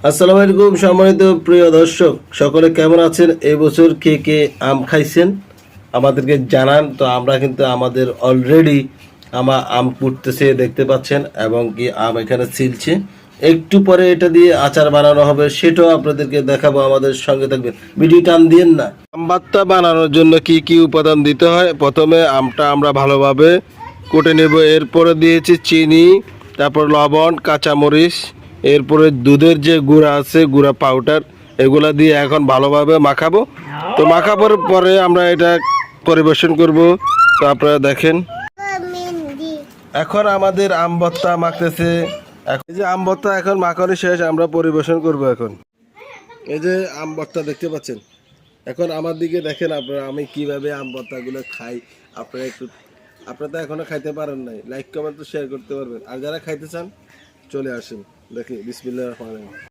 আসসালামু আলাইকুম সম্মানিত প্রিয় দর্শক, সকলে কেমন আছেন? এই বছর কে কে আম খাইছেন আমাদেরকে জানান। তো আমরা কিন্তু আমাদের অলরেডি আম কুটতেছে দেখতে পাচ্ছেন, এবং কি আম এখানে ছিলছে। একটু পরে এটা দিয়ে আচার বানানো হবে, সেটাও আপনাদেরকে দেখাবো। আমাদের সঙ্গে থাকবেন, ভিডিও টান দিয়েন না। আম ভর্তা বানানোর জন্য কি কি উপাদান দিতে হয়? প্রথমে আমটা আমরা ভালোভাবে কুটে নেব, এরপরে দিয়েছি চিনি, তারপর লবণ, কাঁচামরিচ, এরপরে দুধের যে গুঁড়া আছে, গুঁড়া পাউডার, এগুলা দিয়ে এখন ভালোভাবে মাখাবো। তো মাখাবার পরে আমরা এটা পরিবেশন করব। তো আপনারা দেখেন, এখন আমাদের আম ভর্তা মাখতেছে। এই যে আম ভর্তা এখন মাখানো শেষ, আমরা পরিবেশন করব এখন। এই যে আম ভর্তা দেখতে পাচ্ছেন। এখন আমার দিকে দেখেন আপনারা, আমি কিভাবে আম ভর্তাগুলো খাই। আপনারা একটু, আপনারা তো এখনো খাইতে পারেন নাই, লাইক কমেন্ট তো শেয়ার করতে পারবেন। আর যারা খাইতে চান চলে আসেন। দেখি বিসমিল্লাহির রহমানির রহিম।